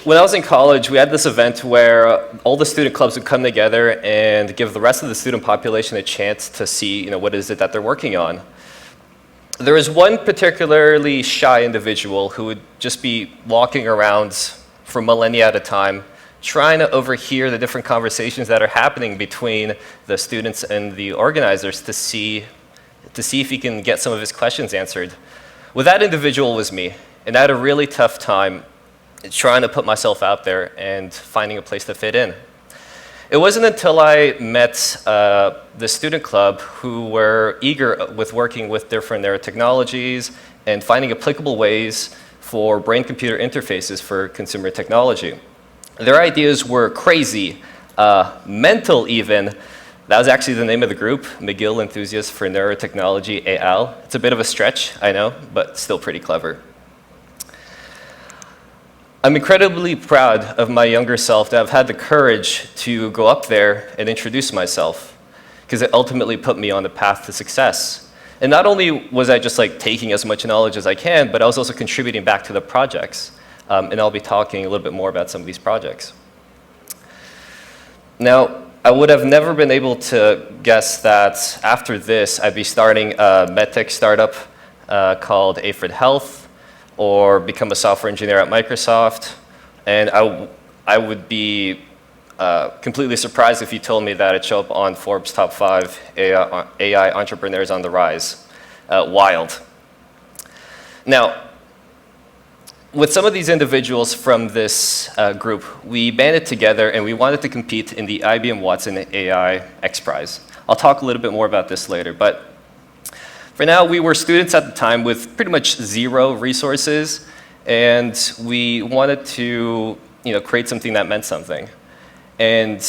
when I was in college, we had this event where all the student clubs would come together and give the rest of the student population a chance to see, what is it that they're working on. There was one particularly shy individual who would just be walking around for millennia at a time, trying to overhear the different conversations that are happening between the students and the organizers to see if he can get some of his questions answered. Well, that individual was me, and I had a really tough time trying to put myself out there and finding a place to fit in. It wasn't until I met the student club who were eager with working with different neurotechnologies and finding applicable ways for brain-computer interfaces for consumer technology. Their ideas were crazy, mental even. That was actually the name of the group, McGill Enthusiasts for Neurotechnology, AL. It's a bit of a stretch, I know, but still pretty clever. I'm incredibly proud of my younger self to have had the courage to go up there and introduce myself, because it ultimately put me on the path to success. And not only was I just taking as much knowledge as I can, but I was also contributing back to the projects. And I'll be talking a little bit more about some of these projects. Now, I would have never been able to guess that after this, I'd be starting a medtech startup called Aifred Health, or become a software engineer at Microsoft. And I would be completely surprised if you told me that I'd show up on Forbes' top 5 AI entrepreneurs on the rise. Wild. Now, with some of these individuals from this group, we banded together and we wanted to compete in the IBM Watson AI XPRIZE. I'll talk a little bit more about this later, but for now, we were students at the time with pretty much zero resources, and we wanted to create something that meant something. And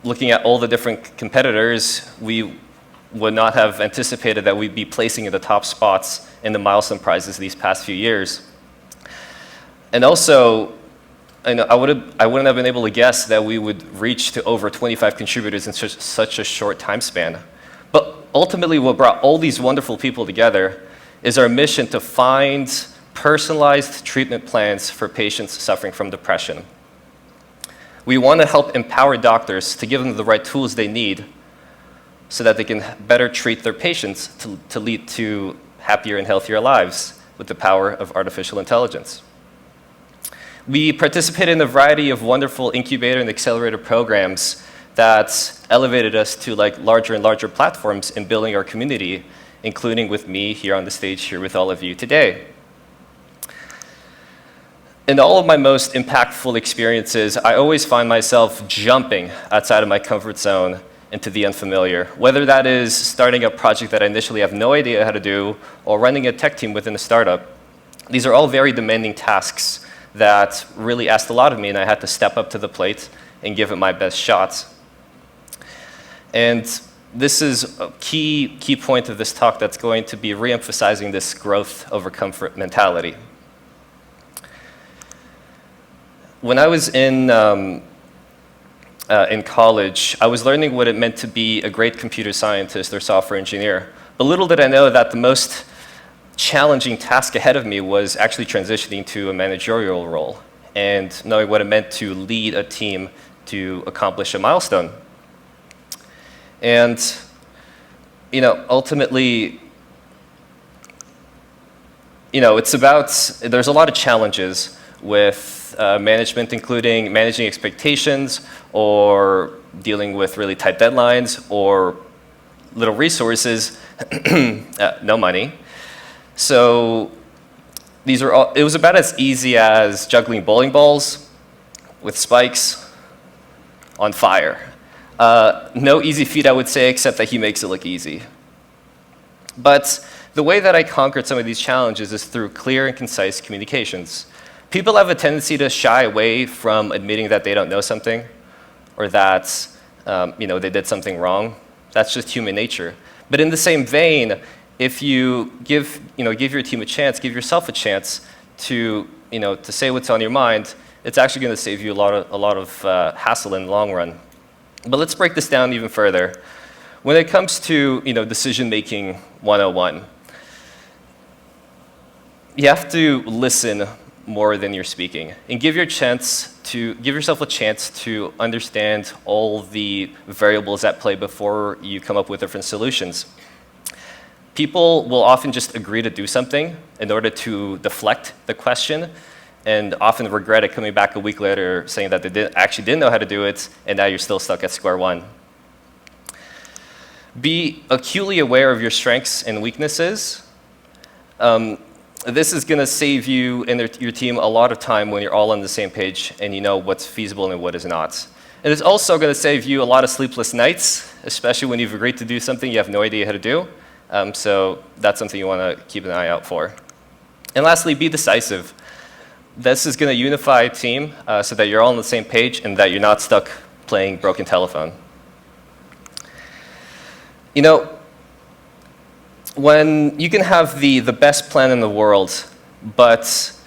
looking at all the different competitors, we would not have anticipated that we'd be placing in the top spots in the milestone prizes these past few years. And also, I wouldn't have been able to guess that we would reach to over 25 contributors in such a short time span. But ultimately, what brought all these wonderful people together is our mission to find personalized treatment plans for patients suffering from depression. We want to help empower doctors to give them the right tools they need so that they can better treat their patients to lead to happier and healthier lives with the power of artificial intelligence. We participate in a variety of wonderful incubator and accelerator programs that elevated us to larger and larger platforms in building our community, including with me here on the stage here with all of you today. In all of my most impactful experiences, I always find myself jumping outside of my comfort zone into the unfamiliar, whether that is starting a project that I initially have no idea how to do or running a tech team within a startup. These are all very demanding tasks that really asked a lot of me, and I had to step up to the plate and give it my best shot. And this is a key point of this talk that's going to be re-emphasizing this growth over comfort mentality. When I was in college, I was learning what it meant to be a great computer scientist or software engineer. But little did I know that the most challenging task ahead of me was actually transitioning to a managerial role and knowing what it meant to lead a team to accomplish a milestone. And, ultimately, there's a lot of challenges with management, including managing expectations or dealing with really tight deadlines or little resources, no money. So it was about as easy as juggling bowling balls with spikes on fire. No easy feat, I would say, except that he makes it look easy. But the way that I conquered some of these challenges is through clear and concise communications. People have a tendency to shy away from admitting that they don't know something or that they did something wrong. That's just human nature. But in the same vein, if you give your team a chance, give yourself a chance to say what's on your mind, it's actually going to save you a lot of hassle in the long run. But let's break this down even further. When it comes to decision-making 101, you have to listen more than you're speaking. And give yourself a chance to understand all the variables at play before you come up with different solutions. People will often just agree to do something in order to deflect the question, and often regret it coming back a week later saying that they actually didn't know how to do it, and now you're still stuck at square one. Be acutely aware of your strengths and weaknesses. This is going to save you and your team a lot of time when you're all on the same page and you know what's feasible and what is not. And it's also going to save you a lot of sleepless nights, especially when you've agreed to do something you have no idea how to do. So that's something you want to keep an eye out for. And lastly, be decisive. This is going to unify a team so that you're all on the same page and that you're not stuck playing broken telephone. You know, when you can have the best plan in the world, but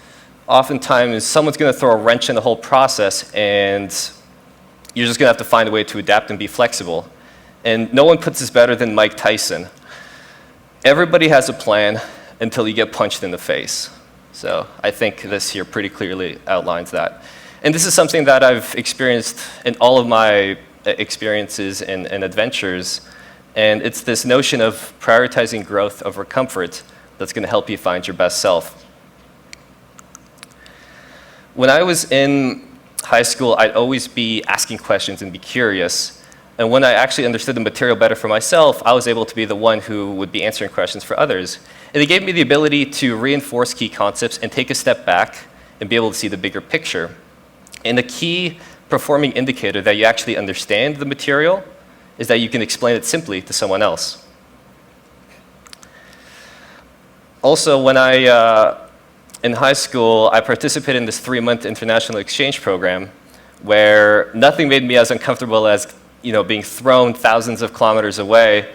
oftentimes someone's going to throw a wrench in the whole process and you're just going to have to find a way to adapt and be flexible. And no one puts this better than Mike Tyson. Everybody has a plan until you get punched in the face. So I think this here pretty clearly outlines that. And this is something that I've experienced in all of my experiences and adventures. And it's this notion of prioritizing growth over comfort that's going to help you find your best self. When I was in high school, I'd always be asking questions and be curious. And when I actually understood the material better for myself, I was able to be the one who would be answering questions for others. And it gave me the ability to reinforce key concepts and take a step back and be able to see the bigger picture. And a key performing indicator that you actually understand the material is that you can explain it simply to someone else. Also, when in high school, I participated in this 3-month international exchange program where nothing made me as uncomfortable as being thrown thousands of kilometers away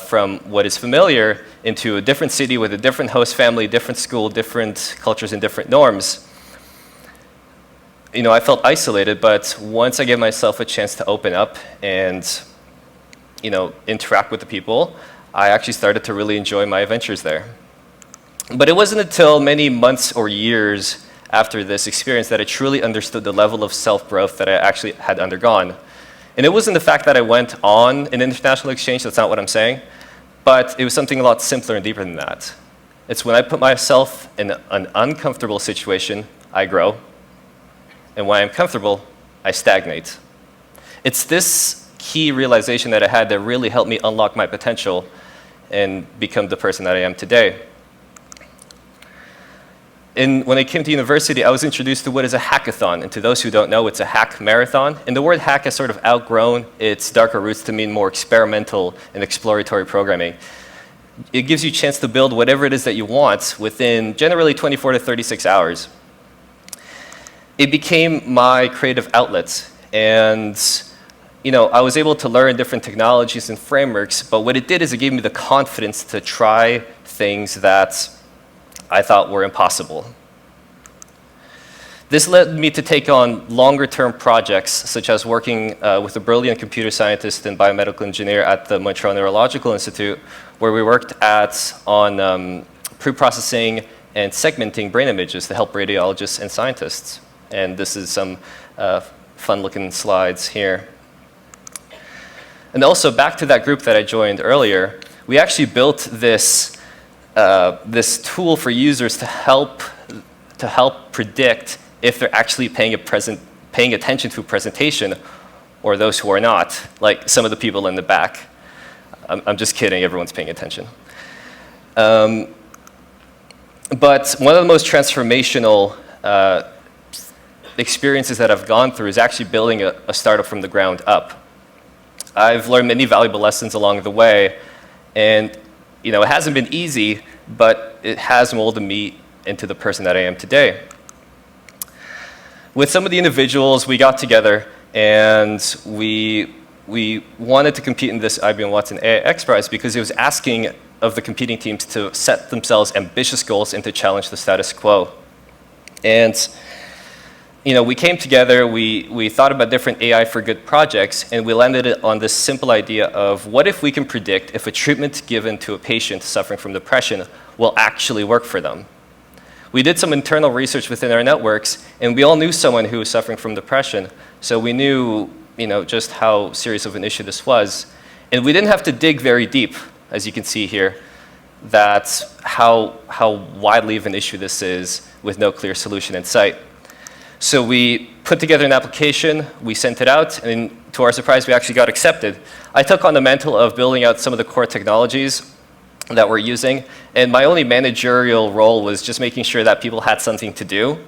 from what is familiar into a different city with a different host family, different school, different cultures, and different norms. I felt isolated, but once I gave myself a chance to open up and interact with the people, I actually started to really enjoy my adventures there. But it wasn't until many months or years after this experience that I truly understood the level of self-growth that I actually had undergone. And it wasn't the fact that I went on an international exchange, that's not what I'm saying, but it was something a lot simpler and deeper than that. It's when I put myself in an uncomfortable situation, I grow, and when I'm comfortable, I stagnate. It's this key realization that I had that really helped me unlock my potential and become the person that I am today. And when I came to university, I was introduced to what is a hackathon. And to those who don't know, it's a hack marathon. And the word hack has sort of outgrown its darker roots to mean more experimental and exploratory programming. It gives you a chance to build whatever it is that you want within generally 24 to 36 hours. It became my creative outlet. And I was able to learn different technologies and frameworks, but what it did is it gave me the confidence to try things that I thought were impossible. This led me to take on longer-term projects, such as working with a brilliant computer scientist and biomedical engineer at the Montreal Neurological Institute, where we worked on pre-processing and segmenting brain images to help radiologists and scientists. And this is some fun-looking slides here. And also, back to that group that I joined earlier, we actually built this tool for users to help predict if they're actually paying attention to a presentation or those who are not, like some of the people in the back. I'm just kidding, everyone's paying attention. But one of the most transformational experiences that I've gone through is actually building a startup from the ground up. I've learned many valuable lessons along the way, and it hasn't been easy, but it has molded me into the person that I am today. With some of the individuals, we got together and we wanted to compete in this IBM Watson AI XPRIZE because it was asking of the competing teams to set themselves ambitious goals and to challenge the status quo. And we came together, we thought about different AI for good projects, and we landed on this simple idea of what if we can predict if a treatment given to a patient suffering from depression will actually work for them? we did some internal research within our networks, and we all knew someone who was suffering from depression. So we knew, just how serious of an issue this was. And we didn't have to dig very deep, as you can see here, that's how widely of an issue this is with no clear solution in sight. So we put together an application, we sent it out, and to our surprise, we actually got accepted. I took on the mantle of building out some of the core technologies that we're using, and my only managerial role was just making sure that people had something to do.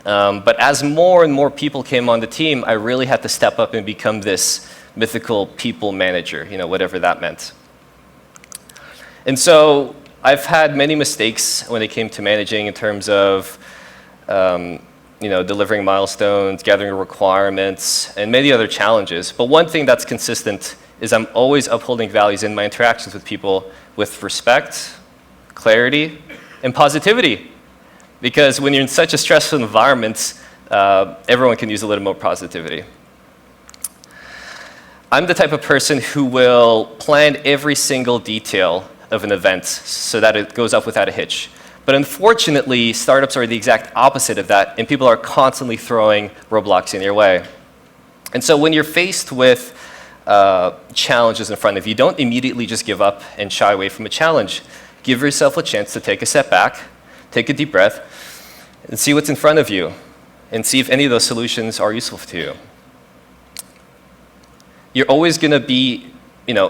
But as more and more people came on the team, I really had to step up and become this mythical people manager, whatever that meant. And so I've had many mistakes when it came to managing in terms of delivering milestones, gathering requirements, and many other challenges. But one thing that's consistent is I'm always upholding values in my interactions with people with respect, clarity, and positivity. Because when you're in such a stressful environment, everyone can use a little more positivity. I'm the type of person who will plan every single detail of an event so that it goes off without a hitch. But unfortunately, startups are the exact opposite of that, and people are constantly throwing roadblocks in your way. And so when you're faced with challenges in front of you, don't immediately just give up and shy away from a challenge. Give yourself a chance to take a step back, take a deep breath, and see what's in front of you, and see if any of those solutions are useful to you. You're always going to be, you're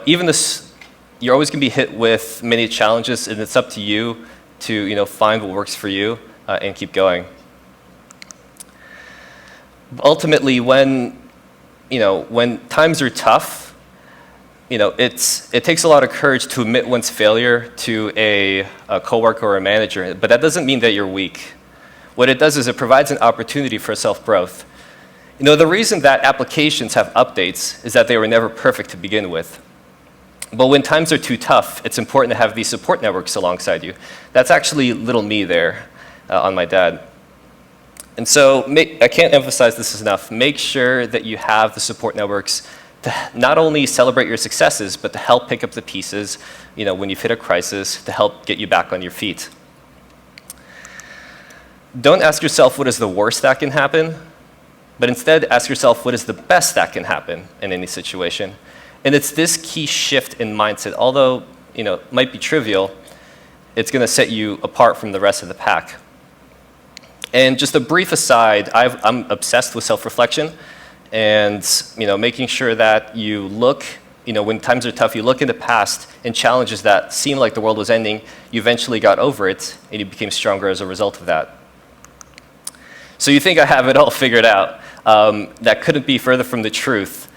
always going to be hit with many challenges, and it's up to you to find what works for you and keep going. Ultimately, when times are tough, it takes a lot of courage to admit one's failure to a coworker or a manager, but that doesn't mean that you're weak. What it does is it provides an opportunity for self-growth. The reason that applications have updates is that they were never perfect to begin with. But when times are too tough, it's important to have these support networks alongside you. That's actually little me there on my dad. And so I can't emphasize this enough. Make sure that you have the support networks to not only celebrate your successes, but to help pick up the pieces when you've hit a crisis, to help get you back on your feet. Don't ask yourself what is the worst that can happen, but instead ask yourself what is the best that can happen in any situation. And it's this key shift in mindset, although it might be trivial, it's going to set you apart from the rest of the pack. And just a brief aside, I'm obsessed with self-reflection and making sure that you look, when times are tough, you look in the past and challenges that seem like the world was ending, you eventually got over it and you became stronger as a result of that. So you think I have it all figured out. That couldn't be further from the truth.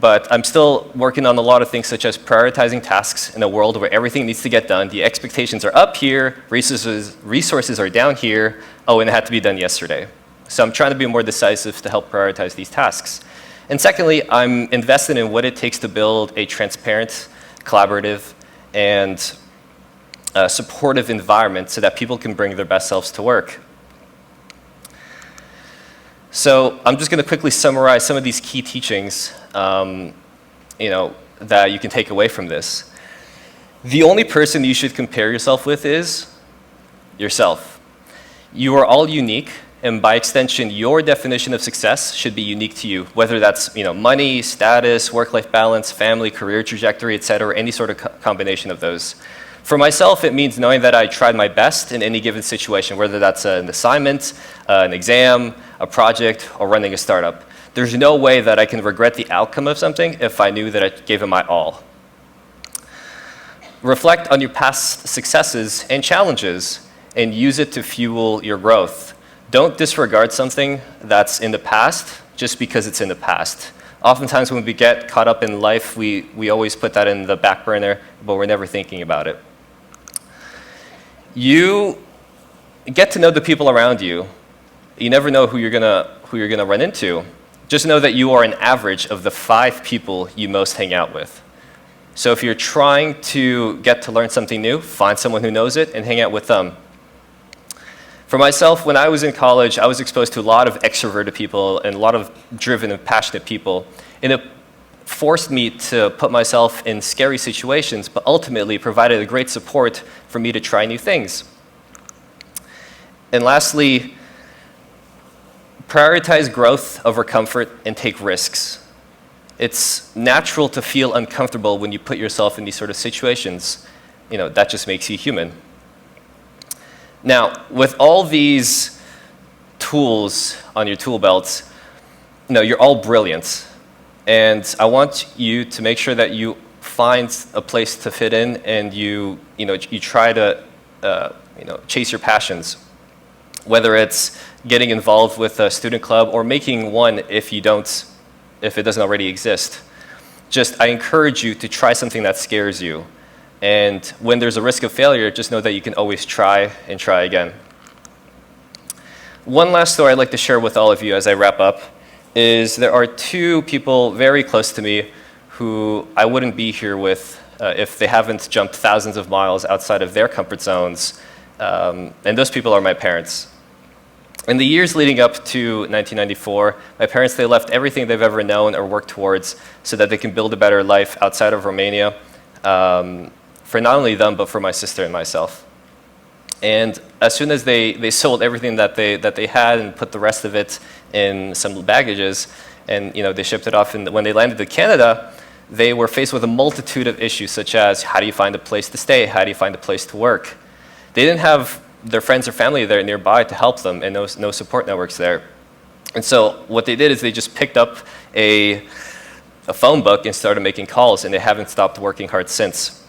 But I'm still working on a lot of things such as prioritizing tasks in a world where everything needs to get done. The expectations are up here, resources are down here, and it had to be done yesterday. So I'm trying to be more decisive to help prioritize these tasks. And secondly, I'm invested in what it takes to build a transparent, collaborative, and supportive environment so that people can bring their best selves to work. So I'm just going to quickly summarize some of these key teachings that you can take away from this. The only person you should compare yourself with is yourself. You are all unique, and by extension, your definition of success should be unique to you, whether that's money, status, work-life balance, family, career trajectory, etc., any sort of combination of those. For myself, it means knowing that I tried my best in any given situation, whether that's an assignment, an exam, a project, or running a startup. There's no way that I can regret the outcome of something if I knew that I gave it my all. Reflect on your past successes and challenges and use it to fuel your growth. Don't disregard something that's in the past just because it's in the past. Oftentimes when we get caught up in life, we always put that in the back burner, but we're never thinking about it. You get to know the people around you. You never know who you're gonna run into. Just know that you are an average of the 5 people you most hang out with. So if you're trying to get to learn something new, find someone who knows it and hang out with them. For myself, when I was in college, I was exposed to a lot of extroverted people and a lot of driven and passionate people. And it forced me to put myself in scary situations, but ultimately provided a great support for me to try new things. And lastly, prioritize growth over comfort and take risks. It's natural to feel uncomfortable when you put yourself in these sort of situations. That just makes you human. Now, with all these tools on your tool belt, you're all brilliant. And I want you to make sure that you find a place to fit in, and you try to chase your passions. Whether it's getting involved with a student club or making one if it doesn't already exist. I encourage you to try something that scares you. And when there's a risk of failure, just know that you can always try and try again. One last story I'd like to share with all of you as I wrap up is there are two people very close to me who I wouldn't be here with if they haven't jumped thousands of miles outside of their comfort zones. And those people are my parents. In the years leading up to 1994, my parents, they left everything they've ever known or worked towards so that they can build a better life outside of Romania for not only them, but for my sister and myself. And as soon as they sold everything that they had and put the rest of it in some baggages, and they shipped it off, and when they landed in Canada, they were faced with a multitude of issues, such as how do you find a place to stay? How do you find a place to work? They didn't have their friends or family there nearby to help them, and no support networks there. And so what they did is they just picked up a phone book and started making calls, and they haven't stopped working hard since.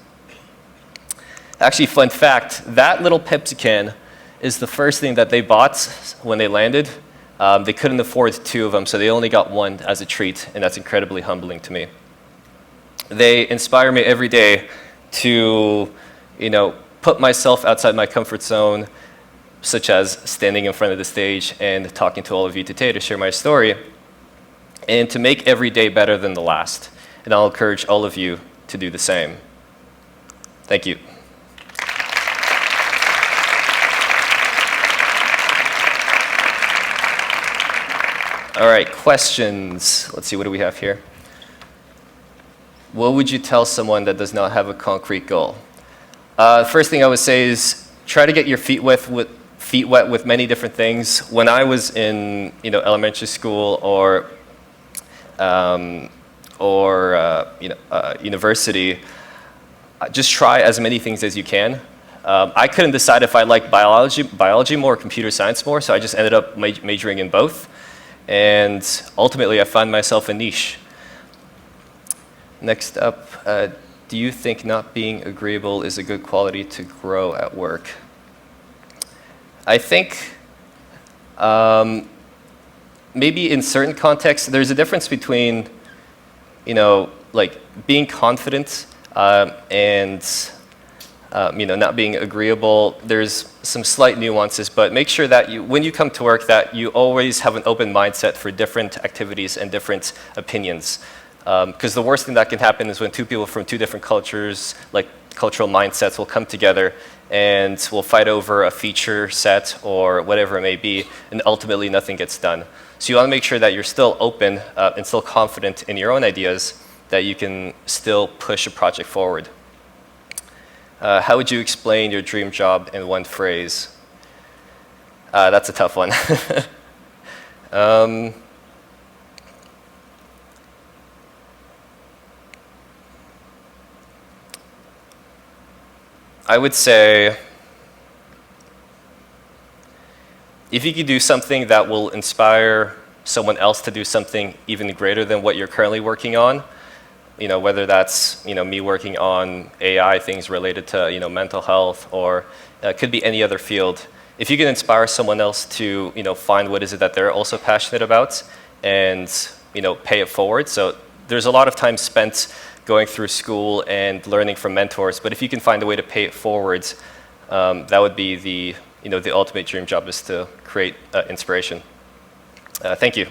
Actually, fun fact, that little Pepsi can is the first thing that they bought when they landed. They couldn't afford two of them, so they only got one as a treat, and that's incredibly humbling to me. They inspire me every day to, put myself outside my comfort zone, such as standing in front of the stage and talking to all of you today to share my story, and to make every day better than the last. And I'll encourage all of you to do the same. Thank you. All right, questions. Let's see, what do we have here? What would you tell someone that does not have a concrete goal? First thing I would say is try to get your feet wet with many different things. When I was in elementary school or university, just try as many things as you can. I couldn't decide if I liked biology more or computer science more, so I just ended up majoring in both. And ultimately, I found myself a niche. Next up, do you think not being agreeable is a good quality to grow at work? I think maybe in certain contexts, there's a difference between, being confident and not being agreeable. There's some slight nuances, but make sure that when you come to work, that you always have an open mindset for different activities and different opinions. Because the worst thing that can happen is when two people from two different cultures, like cultural mindsets, will come together and will fight over a feature set or whatever it may be, and ultimately nothing gets done. So you want to make sure that you're still open and still confident in your own ideas, that you can still push a project forward. How would you explain your dream job in one phrase? That's a tough one. I would say if you could do something that will inspire someone else to do something even greater than what you're currently working on, whether that's me working on AI things related to mental health, or it could be any other field. If you can inspire someone else to find what is it that they're also passionate about and pay it forward. So there's a lot of time spent going through school and learning from mentors, but if you can find a way to pay it forward, that would be the ultimate dream job, is to create inspiration. Thank you.